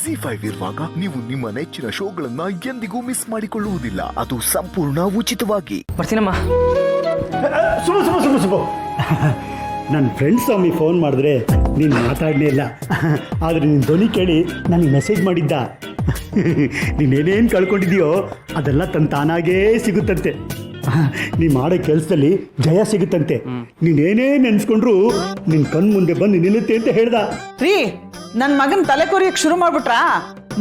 ZEE5 ಇರುವಾಗ ನೀವು ನಿಮ್ಮ ನೆಚ್ಚಿನ ಶೋಗಳನ್ನ ಎಂದಿಗೂ ಮಿಸ್ ಮಾಡಿಕೊಳ್ಳುವುದಿಲ್ಲ. ಅದು ಸಂಪೂರ್ಣ ಉಚಿತವಾಗಿ. ಬರ್ತೀನಮ್ಮ. ಸುಬ್ಬು ನನ್ನ ಫ್ರೆಂಡ್ ಸ್ವಾಮಿ ಫೋನ್ ಮಾಡಿದ್ರೆ ನೀನು ಮಾತಾಡಲೇ ಇಲ್ಲ. ಆದರೆ ನಿನ್ನ ಧ್ವನಿ ಕೇಳಿ ನನಗೆ ಮೆಸೇಜ್ ಮಾಡಿದ್ದ. ನೀನೇನೇನು ಕಳ್ಕೊಂಡಿದೆಯೋ ಅದೆಲ್ಲ ತಾನಾಗೇ ಸಿಗುತ್ತಂತೆ. ನೀ ಮಾಡೋ ಕೆಲಸದಲ್ಲಿ ಜಯ ಸಿಗುತ್ತಂತೆ. ನೀನೇನೇ ನೆನೆಸ್ಕೊಂಡ್ರು ನಿನ್ನ ಕಣ್ಣು ಮುಂದೆ ಬಂದು ನಿಲ್ಲುತ್ತೆ ಅಂತ ಹೇಳ್ದ. ರೀ, ನನ್ನ ಮಗನ ತಲೆ ಕೊರಿಯಕ್ಕೆ ಶುರು ಮಾಡ್ಬಿಟ್ರಾ?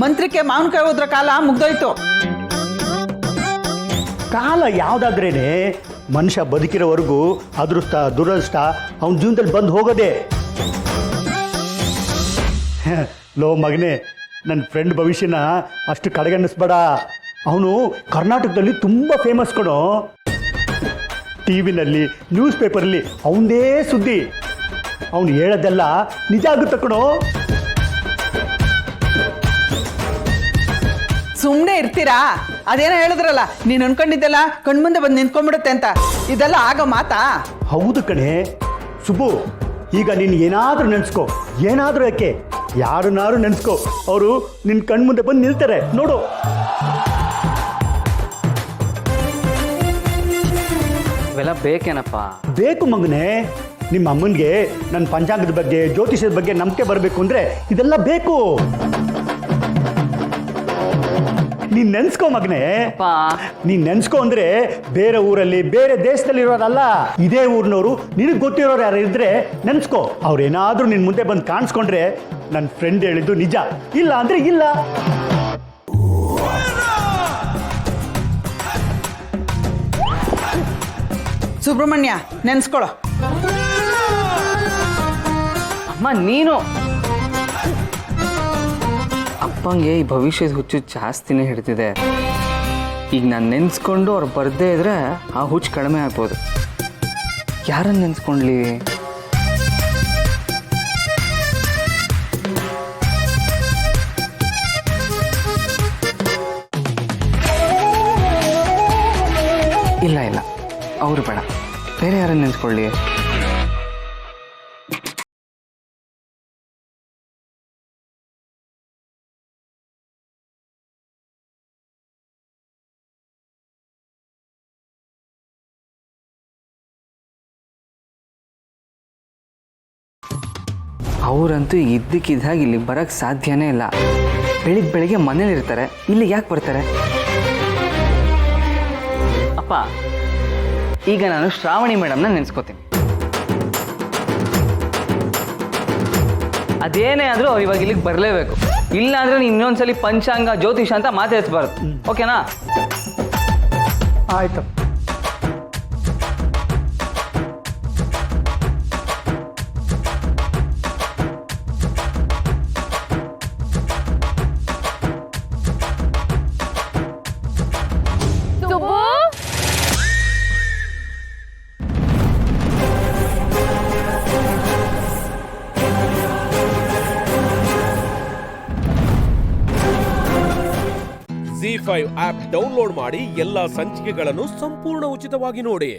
ಮಂತ್ರಿಕೆ ಮಾವಿನಕಾಯಿ ಹೋದ್ರ ಕಾಲ ಮುಗ್ದೋಯ್ತು. ಕಾಲ ಯಾವುದಾದ್ರೇನೆ ಮನುಷ್ಯ ಬದುಕಿರೋವರೆಗೂ ಅದೃಷ್ಟ ದುರದೃಷ್ಟ ಅವನ ಜೀವನದಲ್ಲಿ ಬಂದು ಹೋಗೋದೆ. ಲೋ ಮಗನೇ, ನನ್ನ ಫ್ರೆಂಡ್ ಭವಿಷ್ಯನ ಅಷ್ಟು ಕಡೆಗಣಿಸ್ಬೇಡ. ಅವನು ಕರ್ನಾಟಕದಲ್ಲಿ ತುಂಬ ಫೇಮಸ್ ಕಣೋ. ಟಿ ವಿನಲ್ಲಿ ನ್ಯೂಸ್ ಪೇಪರಲ್ಲಿ ಅವನದೇ ಸುದ್ದಿ. ಅವನು ಹೇಳೋದೆಲ್ಲ ನಿಜ ಆಗುತ್ತೆ ಕಣೋ. ಸುಮ್ಮನೆ ಇರ್ತೀರಾ? ಅದೇನೋ ಹೇಳಿದ್ರಲ್ಲ, ನೀನು ಅನ್ಕೊಂಡಿದ್ದೆಲ್ಲ ಕಣ್ಮುಂದೆ ಬಂದು ನಿಂತ್ಕೊಂಡ್ಬಿಡುತ್ತೆ ಅಂತ. ಇದೆಲ್ಲ ಆಗ ಮಾತಾ? ಹೌದು ಕಣೆ ಸುಬ್ಬು. ಈಗ ನೀನು ಏನಾದರೂ ನೆನೆಸ್ಕೋ, ಏನಾದರೂ ಯಾಕೆ ಯಾರನ್ನಾರು ನೆನೆಸ್ಕೋ, ಅವರು ನಿನ್ನ ಕಣ್ಮುಂದೆ ಬಂದು ನಿಲ್ತಾರೆ ನೋಡು. ಇವೆಲ್ಲ ಬೇಕೇನಪ್ಪ? ಬೇಕು ಮಗನೇ. ನಿಮ್ಮ ಅಮ್ಮನಿಗೆ ನನ್ನ ಪಂಚಾಂಗದ ಬಗ್ಗೆ ಜ್ಯೋತಿಷದ ಬಗ್ಗೆ ನಂಬಿಕೆ ಬರಬೇಕು ಅಂದರೆ ಇದೆಲ್ಲ ಬೇಕು. ನೀನು ನೆನೆಸ್ಕೋ ಮಗನೇ. ನೀನು ನೆನೆಸ್ಕೋ ಅಂದರೆ ಬೇರೆ ಊರಲ್ಲಿ ಬೇರೆ ದೇಶದಲ್ಲಿ ಇರೋರಲ್ಲ, ಇದೇ ಊರಿನವರು ನಿನಗೆ ಗೊತ್ತಿರೋರು ಯಾರು ಇದ್ರೆ ನೆನೆಸ್ಕೋ. ಅವ್ರೇನಾದರೂ ನಿನ್ನ ಮುಂದೆ ಬಂದು ಕಾಣಿಸ್ಕೊಂಡ್ರೆ ನನ್ನ ಫ್ರೆಂಡ್ ಹೇಳಿದ್ದು ನಿಜ, ಇಲ್ಲ ಅಂದರೆ ಇಲ್ಲ. ಸುಬ್ರಹ್ಮಣ್ಯ, ನೆನ್ಸ್ಕೊಳೋ. ಅಮ್ಮ ನೀನು ಅಪ್ಪಂಗೆ ಈ ಭವಿಷ್ಯದ ಹುಚ್ಚು ಜಾಸ್ತಿನೇ ಹಿಡ್ತಿದೆ. ಈಗ ನಾನು ನೆನೆಸ್ಕೊಂಡು ಅವ್ರು ಬರ್ದೇ ಇದ್ರೆ ಆ ಹುಚ್ಚು ಕಡಿಮೆ ಆಗ್ಬೋದು. ಯಾರನ್ನು ನೆನೆಸ್ಕೊಂಡ್ಲಿ? ಇಲ್ಲ ಇಲ್ಲ, ಅವರು ಬೇಡ, ಬೇರೆ ಯಾರನ್ನು ನೆನೆಸ್ಕೊಳ್ಳಿ? ಅವರಂತೂ ಇದ್ದಕ್ಕಿದ್ದಾಗ ಇಲ್ಲಿ ಬರೋಕ್ಕೆ ಸಾಧ್ಯನೇ ಇಲ್ಲ. ಬೆಳಿಗ್ಗೆ ಮನೇಲಿರ್ತಾರೆ, ಇಲ್ಲಿ ಯಾಕೆ ಬರ್ತಾರೆ? ಅಪ್ಪ, ಈಗ ನಾನು ಶ್ರಾವಣಿ ಮೇಡಮ್ನ ನೆನೆಸ್ಕೋತೀನಿ. ಅದೇನೇ ಆದರೂ ಅವ್ರು ಇವಾಗ ಇಲ್ಲಿಗೆ ಬರಲೇಬೇಕು. ಇಲ್ಲ ಅಂದರೆ ನೀನು ಇನ್ನೊಂದ್ಸಲಿ ಪಂಚಾಂಗ ಜ್ಯೋತಿಷ ಅಂತ ಮಾತಾಡಿಸ್ಬಾರ್ದು, ಓಕೆನಾ? ಆಯ್ತು. ZEE5 ಆಪ್ ಡೌನ್ಲೋಡ್ ಮಾಡಿ ಎಲ್ಲಾ ಸಂಚಿಕೆಗಳನ್ನು ಸಂಪೂರ್ಣ ಉಚಿತವಾಗಿ ನೋಡಿ.